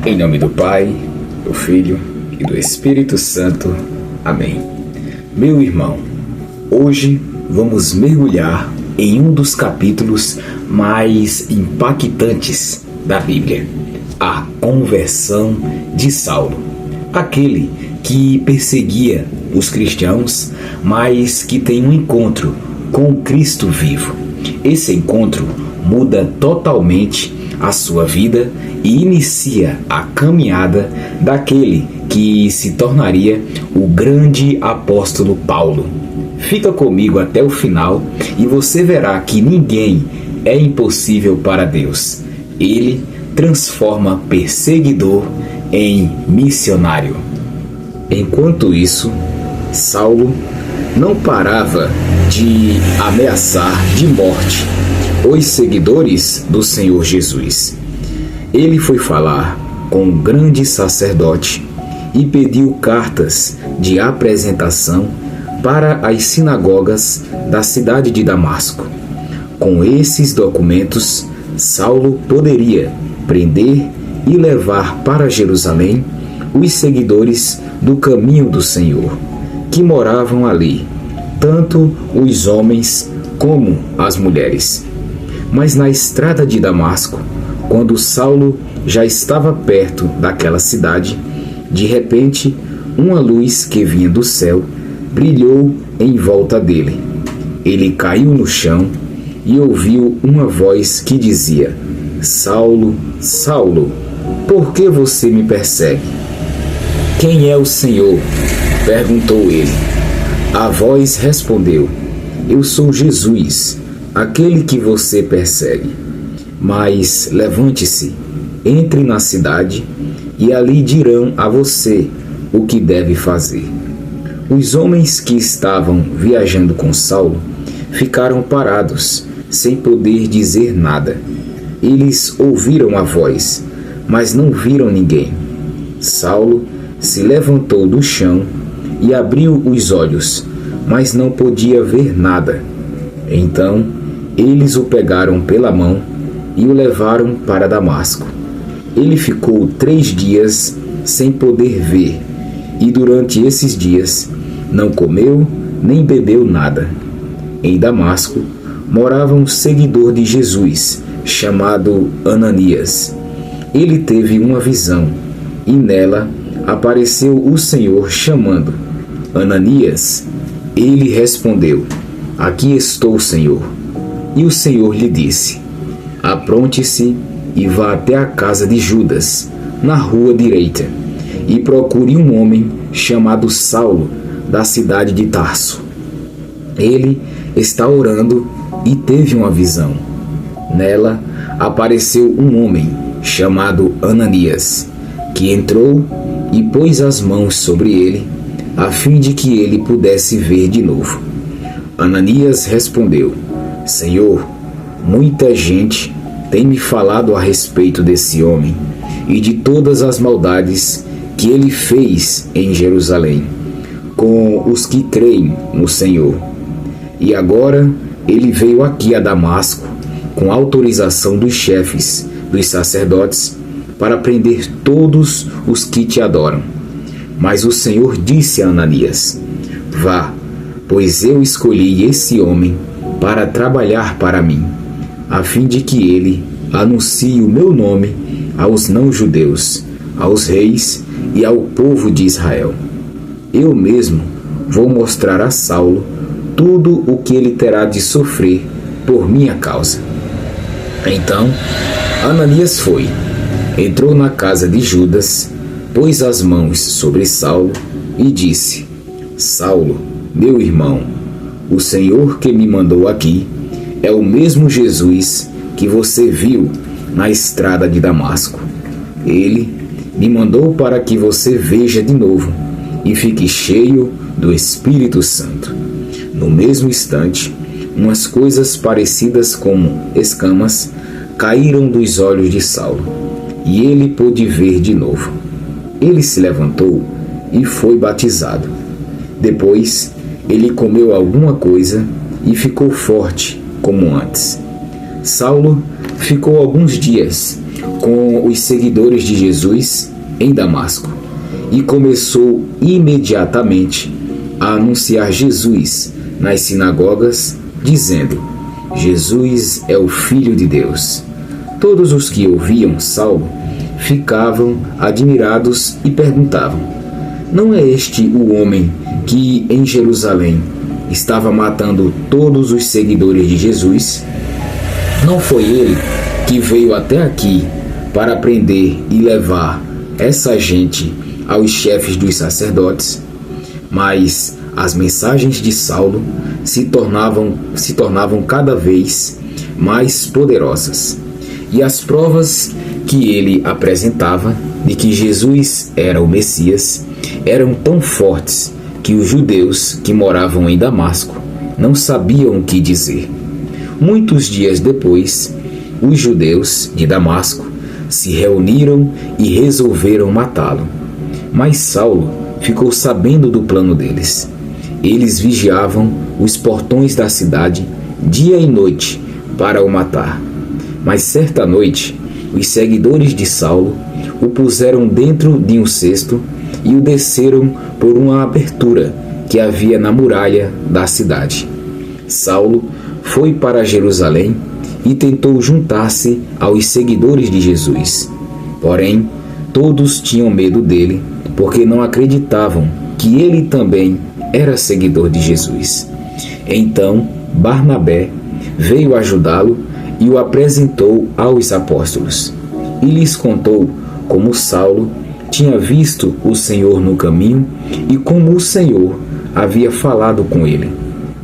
Em nome do Pai, do Filho e do Espírito Santo. Amém. Meu irmão, hoje vamos mergulhar em um dos capítulos mais impactantes da Bíblia, a conversão de Saulo, aquele que perseguia os cristãos, mas que tem um encontro com o Cristo vivo. Esse encontro muda totalmente a sua vida e inicia a caminhada daquele que se tornaria o grande apóstolo Paulo. Fica comigo até o final e você verá que ninguém é impossível para Deus. Ele transforma perseguidor em missionário. Enquanto isso, Saulo não parava de ameaçar de morte os seguidores do Senhor Jesus. Ele foi falar com o grande sacerdote e pediu cartas de apresentação para as sinagogas da cidade de Damasco. Com esses documentos, Saulo poderia prender e levar para Jerusalém os seguidores do caminho do Senhor, que moravam ali, tanto os homens como as mulheres. Mas na estrada de Damasco, quando Saulo já estava perto daquela cidade, de repente, uma luz que vinha do céu brilhou em volta dele. Ele caiu no chão e ouviu uma voz que dizia: Saulo, Saulo, por que você me persegue? Quem é o Senhor? Perguntou ele. A voz respondeu: Eu sou Jesus, aquele que você persegue. Mas levante-se, entre na cidade e ali dirão a você o que deve fazer. Os homens que estavam viajando com Saulo ficaram parados, sem poder dizer nada. Eles ouviram a voz, mas não viram ninguém. Saulo se levantou do chão e abriu os olhos, mas não podia ver nada. Então, eles o pegaram pela mão e o levaram para Damasco. Ele ficou 3 dias sem poder ver, e durante esses dias não comeu nem bebeu nada. Em Damasco morava um seguidor de Jesus, chamado Ananias. Ele teve uma visão, e nela apareceu o Senhor chamando: Ananias. Ele respondeu: Aqui estou, Senhor. E o Senhor lhe disse: Apronte-se e vá até a casa de Judas, na rua direita, e procure um homem chamado Saulo, da cidade de Tarso. Ele está orando e teve uma visão. Nela apareceu um homem chamado Ananias, que entrou e pôs as mãos sobre ele, a fim de que ele pudesse ver de novo. Ananias respondeu: Senhor, muita gente tem me falado a respeito desse homem e de todas as maldades que ele fez em Jerusalém, com os que creem no Senhor. E agora ele veio aqui a Damasco, com autorização dos chefes, dos sacerdotes, para prender todos os que te adoram. Mas o Senhor disse a Ananias: Vá, pois eu escolhi esse homem para trabalhar para mim, a fim de que ele anuncie o meu nome aos não-judeus, aos reis e ao povo de Israel. Eu mesmo vou mostrar a Saulo tudo o que ele terá de sofrer por minha causa. Então, Ananias foi, entrou na casa de Judas, pôs as mãos sobre Saulo e disse: Saulo, meu irmão, o Senhor que me mandou aqui é o mesmo Jesus que você viu na estrada de Damasco. Ele me mandou para que você veja de novo e fique cheio do Espírito Santo. No mesmo instante, umas coisas parecidas como escamas caíram dos olhos de Saulo, e ele pôde ver de novo. Ele se levantou e foi batizado. Depois, ele comeu alguma coisa e ficou forte, como antes. Saulo ficou alguns dias com os seguidores de Jesus em Damasco e começou imediatamente a anunciar Jesus nas sinagogas, dizendo: Jesus é o Filho de Deus. Todos os que ouviam Saulo ficavam admirados e perguntavam: não é este o homem que em Jerusalém estava matando todos os seguidores de Jesus? Não foi ele que veio até aqui para prender e levar essa gente aos chefes dos sacerdotes? Mas as mensagens de Saulo se tornavam cada vez mais poderosas, e as provas que ele apresentava de que Jesus era o Messias eram tão fortes que os judeus que moravam em Damasco não sabiam o que dizer. Muitos dias depois, os judeus de Damasco se reuniram e resolveram matá-lo. Mas Saulo ficou sabendo do plano deles. Eles vigiavam os portões da cidade dia e noite para o matar. Mas certa noite, os seguidores de Saulo o puseram dentro de um cesto e o desceram por uma abertura que havia na muralha da cidade. Saulo foi para Jerusalém e tentou juntar-se aos seguidores de Jesus. Porém, todos tinham medo dele, porque não acreditavam que ele também era seguidor de Jesus. Então, Barnabé veio ajudá-lo e o apresentou aos apóstolos. E lhes contou como Saulo tinha visto o Senhor no caminho e como o Senhor havia falado com ele.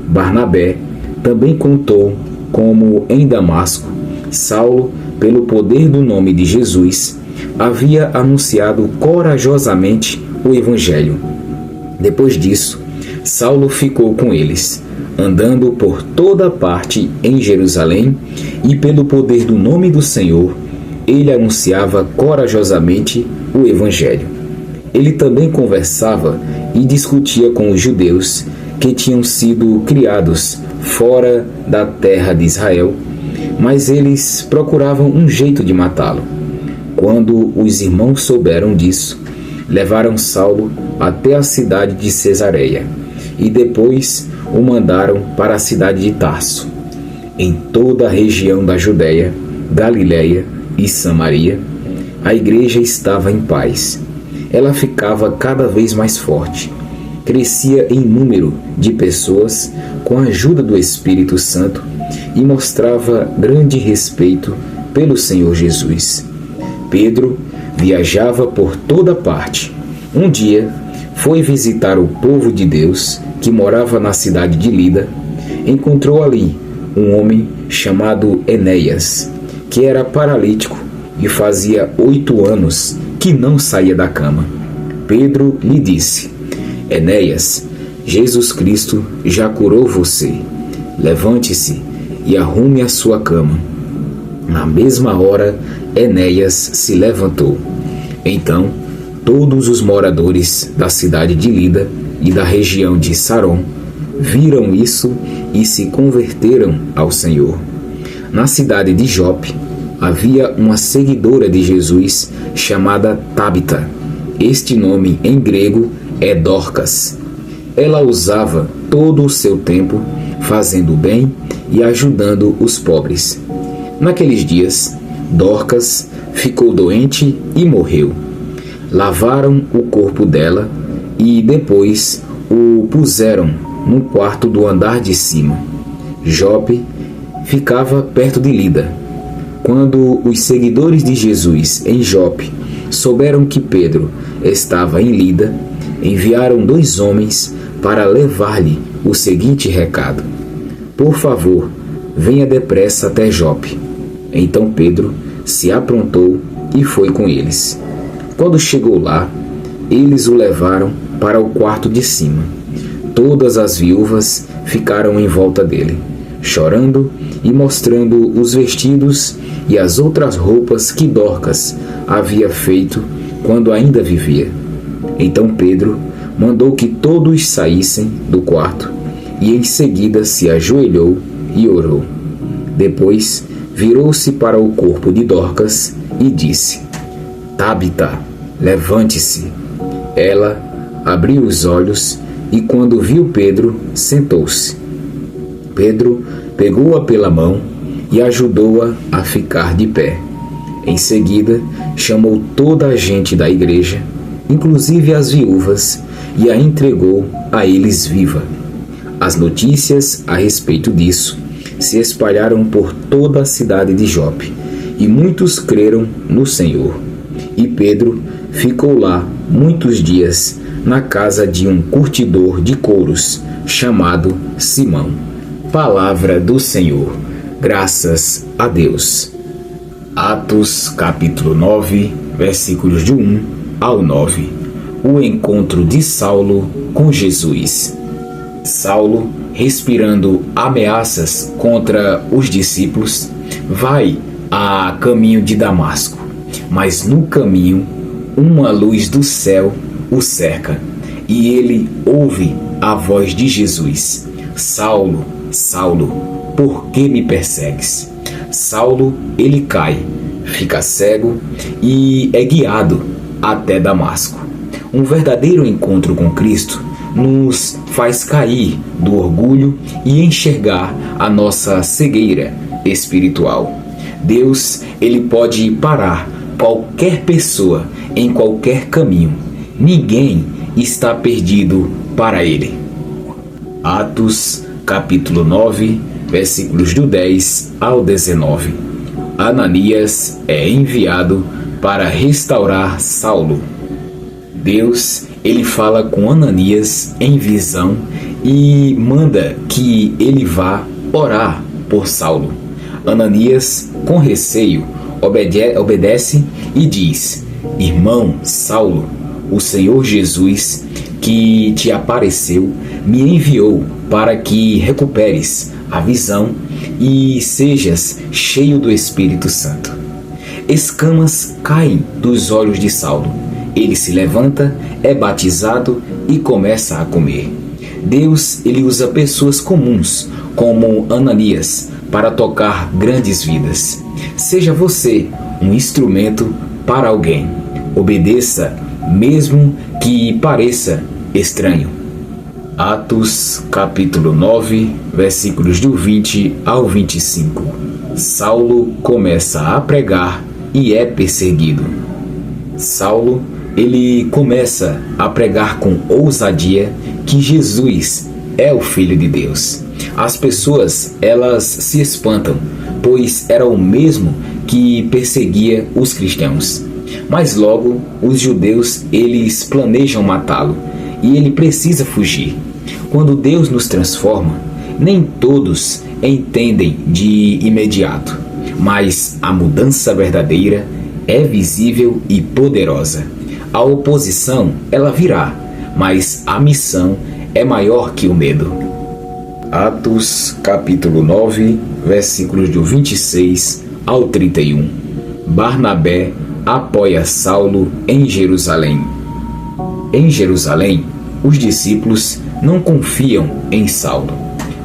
Barnabé também contou como em Damasco, Saulo, pelo poder do nome de Jesus, havia anunciado corajosamente o Evangelho. Depois disso, Saulo ficou com eles, andando por toda parte em Jerusalém, e pelo poder do nome do Senhor, ele anunciava corajosamente o Evangelho. Ele também conversava e discutia com os judeus que tinham sido criados fora da terra de Israel, mas eles procuravam um jeito de matá-lo. Quando os irmãos souberam disso, levaram Saulo até a cidade de Cesareia e depois o mandaram para a cidade de Tarso. Em toda a região da Judéia, Galiléia e Samaria, a igreja estava em paz. Ela ficava cada vez mais forte. Crescia em número de pessoas com a ajuda do Espírito Santo e mostrava grande respeito pelo Senhor Jesus. Pedro viajava por toda parte. Um dia foi visitar o povo de Deus que morava na cidade de Lida. Encontrou ali um homem chamado Enéas, que era paralítico e fazia 8 anos que não saía da cama. Pedro lhe disse: Enéas, Jesus Cristo já curou você. Levante-se e arrume a sua cama. Na mesma hora, Enéas se levantou. Então, todos os moradores da cidade de Lida e da região de Saron viram isso e se converteram ao Senhor. Na cidade de Jope, havia uma seguidora de Jesus chamada Tabita. Este nome em grego é Dorcas. Ela usava todo o seu tempo fazendo bem e ajudando os pobres. Naqueles dias, Dorcas ficou doente e morreu. Lavaram o corpo dela e depois o puseram no quarto do andar de cima. Jope ficava perto de Lida. Quando os seguidores de Jesus em Jope souberam que Pedro estava em Lida, enviaram 2 homens para levar-lhe o seguinte recado: por favor, venha depressa até Jope. Então Pedro se aprontou e foi com eles. Quando chegou lá, eles o levaram para o quarto de cima. Todas as viúvas ficaram em volta dele, chorando e mostrando os vestidos e as outras roupas que Dorcas havia feito quando ainda vivia. Então Pedro mandou que todos saíssem do quarto e em seguida se ajoelhou e orou. Depois virou-se para o corpo de Dorcas e disse: Tabita, levante-se. Ela abriu os olhos e, quando viu Pedro, sentou-se. Pedro pegou-a pela mão e ajudou-a a ficar de pé. Em seguida, chamou toda a gente da igreja, inclusive as viúvas, e a entregou a eles viva. As notícias a respeito disso se espalharam por toda a cidade de Jope, e muitos creram no Senhor. E Pedro ficou lá muitos dias, na casa de um curtidor de couros, chamado Simão. Palavra do Senhor. Graças a Deus. Atos capítulo 9, versículos de 1 ao 9. O encontro de Saulo com Jesus. Saulo, respirando ameaças contra os discípulos, vai a caminho de Damasco. Mas no caminho, uma luz do céu o cerca, e ele ouve a voz de Jesus: Saulo, Saulo, por que me persegues? Saulo, ele cai, fica cego e é guiado até Damasco. Um verdadeiro encontro com Cristo nos faz cair do orgulho e enxergar a nossa cegueira espiritual. Deus, ele pode parar qualquer pessoa em qualquer caminho. Ninguém está perdido para ele. Atos capítulo 9, versículos do 10 ao 19. Ananias é enviado para restaurar Saulo. Deus, ele fala com Ananias em visão e manda que ele vá orar por Saulo. Ananias, com receio, obedece e diz: Irmão Saulo, o Senhor Jesus, que te apareceu, me enviou para que recuperes a visão e sejas cheio do Espírito Santo. Escamas caem dos olhos de Saulo. Ele se levanta, é batizado e começa a comer. Deus, ele usa pessoas comuns, como Ananias, para tocar grandes vidas. Seja você um instrumento para alguém. Obedeça, mesmo que pareça estranho. Atos capítulo 9, versículos do 20 ao 25. Saulo começa a pregar e é perseguido. Saulo, ele começa a pregar com ousadia que Jesus é o Filho de Deus. As pessoas, elas se espantam, pois era o mesmo que perseguia os cristãos. Mas logo, os judeus, eles planejam matá-lo e ele precisa fugir. Quando Deus nos transforma, nem todos entendem de imediato, mas a mudança verdadeira é visível e poderosa. A oposição, ela virá, mas a missão é maior que o medo. Atos capítulo 9, versículos do 26 ao 31. Barnabé apoia Saulo em Jerusalém. Em Jerusalém, os discípulos não confiam em Saulo,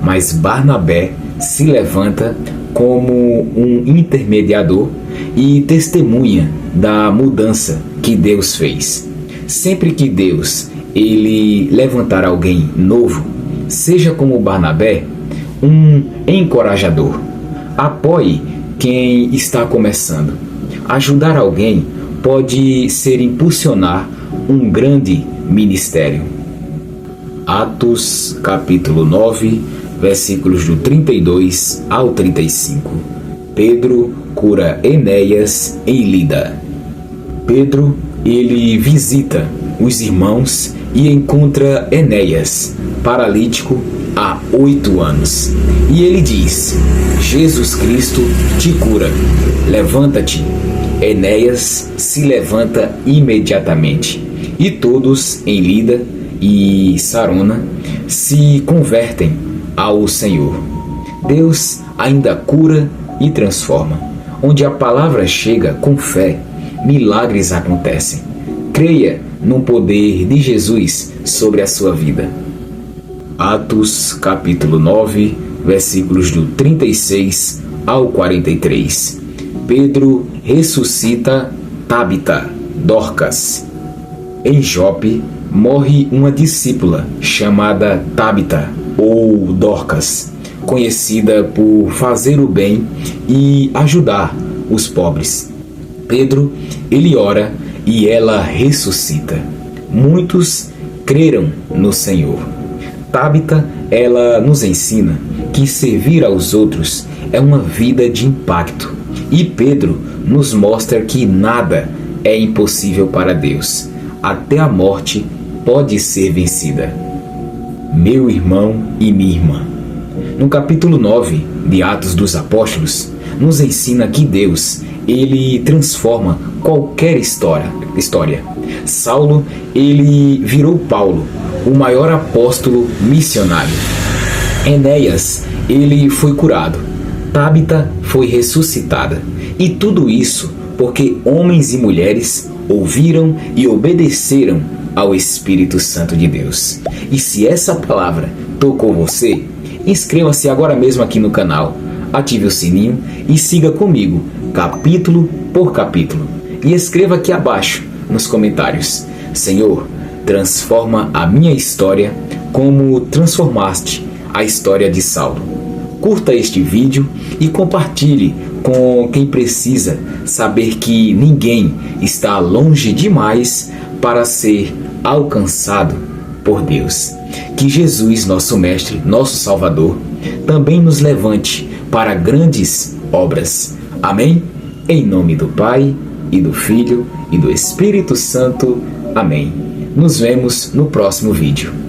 mas Barnabé se levanta como um intermediador e testemunha da mudança que Deus fez. Sempre que Deus ele levantar alguém novo, seja como Barnabé, um encorajador. Apoie quem está começando. Ajudar alguém pode ser impulsionar um grande ministério. Atos capítulo 9, versículos do 32 ao 35. Pedro cura Enéas em Lida. Pedro, ele visita os irmãos e encontra Enéas, paralítico há 8 anos. E ele diz: Jesus Cristo te cura, levanta-te. Enéas se levanta imediatamente, e todos em Lida e Sarona se convertem ao Senhor. Deus ainda cura e transforma. Onde a palavra chega com fé, milagres acontecem. Creia no poder de Jesus sobre a sua vida. Atos capítulo 9, versículos do 36 ao 43. Pedro ressuscita Tabita, Dorcas. Em Jope, morre uma discípula chamada Tabita, ou Dorcas, conhecida por fazer o bem e ajudar os pobres. Pedro, ele ora e ela ressuscita. Muitos creram no Senhor. Tabita, ela nos ensina que servir aos outros é uma vida de impacto. E Pedro nos mostra que nada é impossível para Deus. Até a morte pode ser vencida. Meu irmão e minha irmã, no capítulo 9 de Atos dos Apóstolos, nos ensina que Deus, ele transforma qualquer história. Saulo, ele virou Paulo, o maior apóstolo missionário. Enéas, ele foi curado. Tabita foi ressuscitada. E tudo isso porque homens e mulheres ouviram e obedeceram ao Espírito Santo de Deus. E se essa palavra tocou você, inscreva-se agora mesmo aqui no canal, ative o sininho e siga comigo, capítulo por capítulo. E escreva aqui abaixo, nos comentários: Senhor, transforma a minha história como transformaste a história de Saulo. Curta este vídeo e compartilhe com quem precisa saber que ninguém está longe demais para ser alcançado por Deus. Que Jesus, nosso Mestre, nosso Salvador, também nos levante para grandes obras. Amém? Em nome do Pai, e do Filho, e do Espírito Santo. Amém. Nos vemos no próximo vídeo.